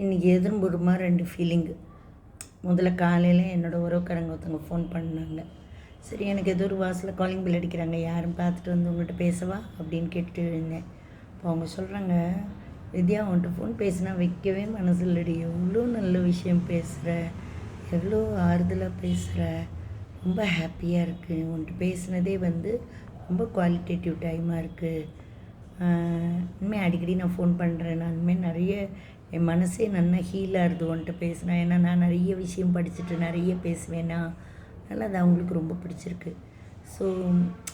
இன்றைக்கி எதிர்புறமா 2 ஃபீலிங்கு. முதல்ல காலையில் என்னோடய உறவுக்காரங்க ஒருத்தவங்க ஃபோன் பண்ணாங்க. சரி, எனக்கு ஏதோ ஒரு வாசலில் காலிங் பில் அடிக்கிறாங்க, யாரும் பார்த்துட்டு வந்து உங்கள்கிட்ட பேசவா அப்படின்னு கேட்டுட்டு இருந்தேன். இப்போ அவங்க சொல்கிறாங்க, வித்யா உன்கிட்ட ஃபோன் பேசினா வைக்கவே மனசு இல்லடி, எவ்வளோ நல்ல விஷயம் பேசுகிற, எவ்வளோ ஆறுதலாக பேசுகிற, ரொம்ப ஹாப்பியாக இருக்குது, உன்கிட்ட பேசுனதே ரொம்ப குவாலிட்டேட்டிவ் டைமாக இருக்குது. இனிமேல் அடிக்கடி நான் ஃபோன் பண்ணுறேன், நான் இனிமேல் நிறைய என் மனசே நல்லா ஹீல் ஆகுது உன்கிட்ட பேசினா. ஏன்னா நான் நிறைய விஷயம் படிச்சுட்டு நிறைய பேசுவேன்னா, அதனால் அது அவங்களுக்கு ரொம்ப பிடிச்சிருக்கு. ஸோ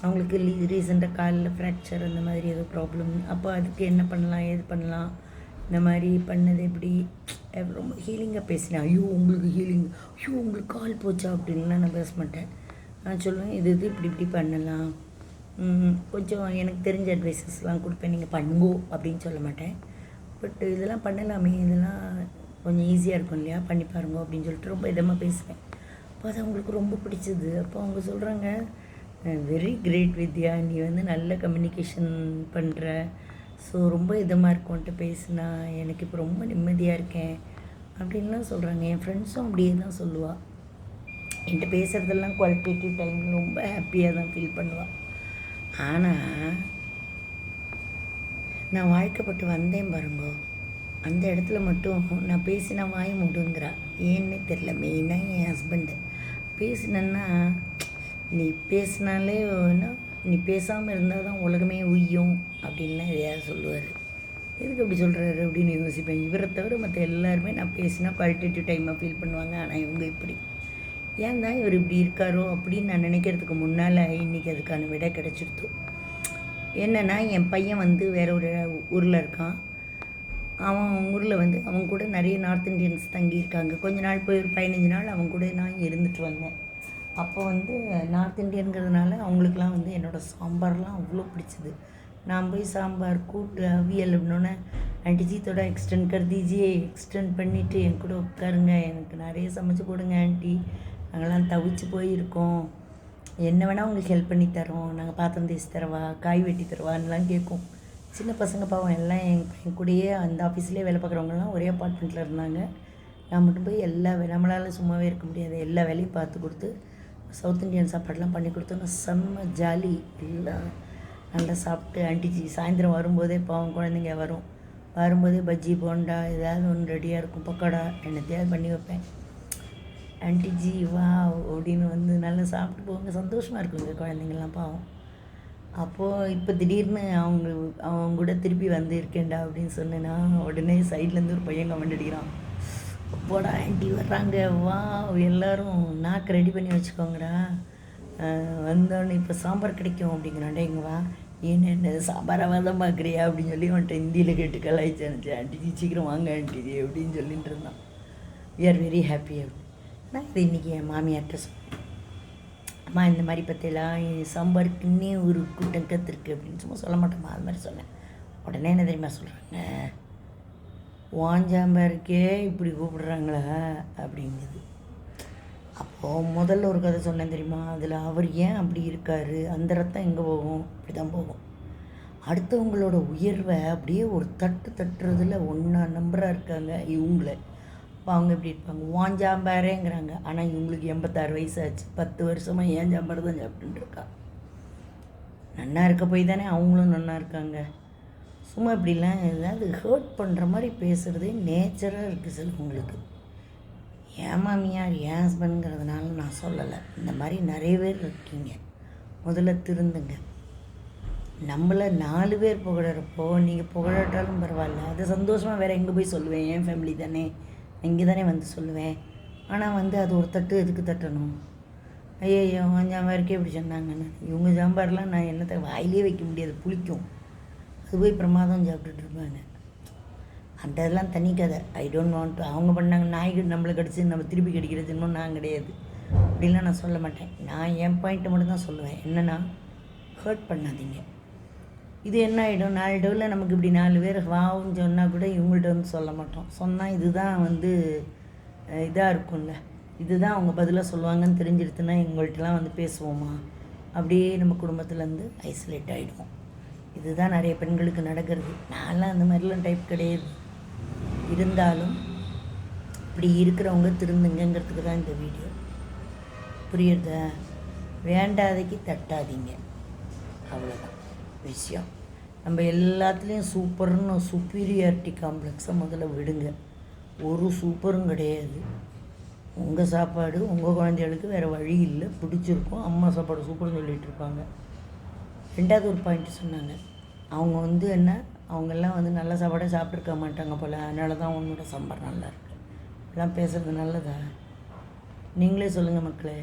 அவங்களுக்கு ரீசெண்டாக காலில் ஃப்ராக்சர் அந்த மாதிரி ஏதோ ப்ராப்ளம். அப்போ அதுக்கு என்ன பண்ணலாம், ஏது பண்ணலாம், இந்த மாதிரி பண்ணது எப்படி, ரொம்ப ஹீலிங்காக பேசினேன். ஐயோ உங்களுக்கு ஹீலிங், ஐயோ உங்களுக்கு கால் போச்சா அப்படின்லாம் நான் பேச மாட்டேன். நான் சொல்லுவேன், இது இப்படி இப்படி பண்ணலாம், கொஞ்சம் எனக்கு தெரிஞ்ச அட்வைஸஸ்லாம் கொடுப்பேன், நீங்கள் பண்ணுங்கோ அப்படின்னு சொல்ல மாட்டேன். பட் இதெல்லாம் பண்ணலாமே, இதெல்லாம் கொஞ்சம் ஈஸியாக இருக்கும் இல்லையா, பண்ணி பாருங்க அப்படின்னு சொல்லிட்டு ரொம்ப இதமாக பேசுவேன். அப்போ அது அவங்களுக்கு ரொம்ப பிடிச்சது. அப்போ அவங்க சொல்கிறாங்க, வெரி கிரேட் வித்யா, நீ நல்ல கம்யூனிகேஷன் பண்ணுற, ஸோ ரொம்ப இதமாக இருக்கும்ன்ட்டு பேசுனா எனக்கு இப்போ ரொம்ப நிம்மதியாக இருக்கேன் அப்படின்லாம் சொல்கிறாங்க. என் ஃப்ரெண்ட்ஸும் அப்படியே தான் சொல்லுவாள். என்கிட்ட பேசுகிறதெல்லாம் குவாலிட்டேட்டிவ் டைம் ரொம்ப ஹாப்பியாக தான் ஃபீல் பண்ணுவாள். ஆனால் நான் வாழ்க்கப்பட்டு வந்தேன் பாருங்கோ, அந்த இடத்துல மட்டும் நான் பேசினா வாய் மூடுங்கிறா. ஏன்னே தெரில. மெயினாக என் ஹஸ்பண்டு பேசினேன்னா, நீ பேசினாலே நீ பேசாமல் இருந்தால் தான் உலகமே உய்யும் அப்படின்லாம் எதையாவது சொல்லுவார். எதுக்கு அப்படி சொல்கிறாரு அப்படின்னு யோசிப்பேன். இவரை தவிர மற்ற எல்லாருமே நான் பேசினா குவாலிட்டேட்டிவ் டைமாக ஃபீல் பண்ணுவாங்க. ஆனால் இவங்க இப்படி ஏன் தான் இவர் இப்படி இருக்காரோ அப்படின்னு நான் நினைக்கிறதுக்கு முன்னால் இன்றைக்கி அதுக்கான விடை கிடச்சிடுத்து. என்னென்னா, என் பையன் வேறு ஒரு ஊரில் இருக்கான். அவன் ஊரில் அவன் கூட நிறைய நார்த் இண்டியன்ஸ் தங்கியிருக்காங்க. கொஞ்ச நாள் போய் ஒரு 15 நாள் அவன் கூட நான் இருந்துட்டு வந்தேன். அப்போ நார்த் இண்டியனுங்கிறதுனால அவங்களுக்குலாம் என்னோடய சாம்பார்லாம் அவ்வளோ பிடிச்சிது. நான் போய் சாம்பார், கூட்டு, அவியல் அப்படின்னோடனே, ஆண்டி தோட எக்ஸ்டெண்ட் கர் தீஜியே, எக்ஸ்டெண்ட் பண்ணிவிட்டு என் கூட உட்காருங்க, எனக்கு நிறைய சமைச்சு கொடுங்க ஆண்டி, நாங்கள்லாம் தவிச்சு போயிருக்கோம், என்ன வேணால் உங்களுக்கு ஹெல்ப் பண்ணி தரோம், நாங்கள் பாத்திரம் தேய்ச்சி தரவா, காய் வெட்டி தருவான்லாம் கேட்கும். சின்ன பசங்க பாவம் எல்லாம் என் கூடயே அந்த ஆஃபீஸ்லேயே வேலை பார்க்குறவங்கலாம் ஒரே அப்பார்ட்மெண்ட்டில் இருந்தாங்க. நான் மட்டும் போய் எல்லா நம்மளால் சும்மாவே இருக்க முடியாது, எல்லா வேலையும் பார்த்து கொடுத்து சவுத் இண்டியன் சாப்பாடெலாம் பண்ணி கொடுத்தோன்னா செம்ம ஜாலி. எல்லாம் நல்லா சாப்பிட்டு ஆண்டிஜி சாயந்தரம் வரும்போதே பாவம் குழந்தைங்க வரும்போதே பஜ்ஜி, போண்டா ஏதாவது ஒன்று ரெடியாக இருக்கும், பக்கோடா என்னத்தையாவது பண்ணி வைப்பேன். ஆண்டிஜி வா அப்படின்னு நல்லா சாப்பிட்டு போவாங்க. சந்தோஷமாக இருக்குங்க குழந்தைங்கள்லாம் பாவம். அப்போது இப்போ திடீர்னு அவங்க கூட திருப்பி இருக்கேன்டா அப்படின்னு சொன்னேன்னா, உடனே சைட்லேருந்து ஒரு பையன் கமெண்ட் அடிக்கிறான், அப்போடா ஆண்டி வர்றாங்க, வா எல்லோரும் நாக்கு ரெடி பண்ணி வச்சுக்கோங்கடா, வந்தோடனே இப்போ சாம்பார் கிடைக்கும் அப்படிங்கிறான்டா, இங்கே வா, என்ன சாம்பாராக தான் பார்க்குறியா அப்படின்னு சொல்லி அவன்கிட்ட ஹிந்தியில் கேட்டு கலாய்ச்சி அனுப்பிச்சேன். ஆண்டிஜி சீக்கிரம் வாங்க ஆண்டிஜி அப்படின்னு சொல்லிட்டு இருந்தான். We are very happy. நான் இது இன்றைக்கி என் மாமியார்கிட்ட சொன்னேன், அம்மா இந்த மாதிரி பற்றியெல்லாம் சாம்பாருக்குன்னே ஒரு கூட்டம் கற்றுருக்கு அப்படின்னு சும்மா சொல்ல மாட்டோம்மா, அது மாதிரி சொன்னேன். உடனே என்ன தெரியுமா சொல்கிறாங்க, வாஞ்சாம்பாருக்கே இப்படி கூப்பிடுறாங்களா அப்படிங்குது. அப்போது முதல்ல ஒரு கதை சொன்னேன் தெரியுமா, அதில் அவர் ஏன் அப்படி இருக்கார், அந்த ரத்தம் எங்கே போகும், இப்படி தான் போகும். அடுத்தவங்களோட உயர்வை அப்படியே ஒரு தட்டுறதுல ஒன்றா நம்பராக இருக்காங்க இவங்கள. இப்போ அவங்க எப்படி இருப்பாங்க, வாஞ்சாம்பாரேங்கிறாங்க, ஆனால் இவங்களுக்கு 86 வயசு ஆச்சு, 10 வருஷமாக ஏன் சாம்பார் தான் சாப்பிட்டுட்டு இருக்கா. நன்னா இருக்க போய் தானே அவங்களும் நன்னா இருக்காங்க. சும்மா இப்படிலாம் ஏதாவது ஹர்ட் பண்ணுற மாதிரி பேசுகிறதே நேச்சராக இருக்குது சிலவங்களுக்கு. என் மாமியார் என் ஹஸ்பண்டுங்கிறதுனால நான் சொல்லலை, இந்த மாதிரி நிறைய பேர் இருக்கீங்க. முதல்ல திருந்துங்க. நம்மளை 4 பேர் புகழறப்போ நீங்கள் புகழட்டாலும் பரவாயில்ல, அதை சந்தோஷமாக வேறு எங்கே போய் சொல்லுவேன், என் ஃபேமிலி தானே, இங்கே தானே சொல்லுவேன். ஆனால் அது ஒரு தட்டு எதுக்கு தட்டணும், ஐயோ அவன் சாம்பாருக்கே இப்படி சொன்னாங்கன்னு. இவங்க சாம்பார்லாம் நான் என்னத்தை வாயிலே வைக்க முடியாது, புளிக்கும், அது போய் பிரமாதம் சாப்பிட்டுட்டு இருப்பாங்க. அந்த இதெல்லாம் தனி கதை. I don't want to. அவங்க பண்ணாங்க, நாய்க்கு நம்மளை கடிச்சு நம்ம திருப்பி கடிக்கிறது இன்னும் நான் கிடையாது, அப்படின்லாம் நான் சொல்ல மாட்டேன். நான் என் பாயிண்ட்டை மட்டும் தான் சொல்லுவேன், என்னென்னா ஹர்ட் பண்ணாதீங்க. இது என்ன ஆகிடும், 4 டவுவில் நமக்கு இப்படி 4 பேர் வாவுன்னு சொன்னால் கூட இவங்கள்ட்ட சொல்ல மாட்டோம். சொன்னால் இதுதான் இதாக இருக்கும்ல, இதுதான் அவங்க பதிலாக சொல்லுவாங்கன்னு தெரிஞ்சிடுத்துன்னா எங்கள்கிட்டலாம் பேசுவோமா, அப்படியே நம்ம குடும்பத்துலேருந்து ஐசோலேட் ஆகிடுவோம். இதுதான் நிறைய பெண்களுக்கு நடக்கிறது. நான்லாம் அந்த மாதிரிலாம் டைப் கிடையாது. இருந்தாலும் அப்படி இருக்கிறவங்க திருந்துங்கங்கிறதுக்கு தான் இந்த வீடியோ. புரியுறதா? வேண்டாதைக்கு தட்டாதீங்க, அவ்வளோதான் விஷயம். நம்ம எல்லாத்துலேயும் சூப்பர்னு சுப்பீரியாரிட்டி காம்ப்ளெக்ஸை முதல்ல விடுங்க. ஒரு சூப்பரும் கிடையாது. உங்கள் சாப்பாடு உங்கள் குழந்தைகளுக்கு வேறு வழி இல்லை, பிடிச்சிருக்கும். அம்மா சாப்பாடு சூப்பர்னு சொல்லிகிட்டு இருப்பாங்க. ரெண்டாவது ஒரு பாயிண்ட் சொன்னாங்க, அவங்க என்ன அவங்கெல்லாம் நல்ல சாப்பாடே சாப்பிட்ருக்க மாட்டாங்க போல், அதனால தான் உன்னோட சாம்பார் நல்லாயிருக்கு. இதெல்லாம் பேசுகிறது நல்லதா? நீங்களே சொல்லுங்கள் மக்களே.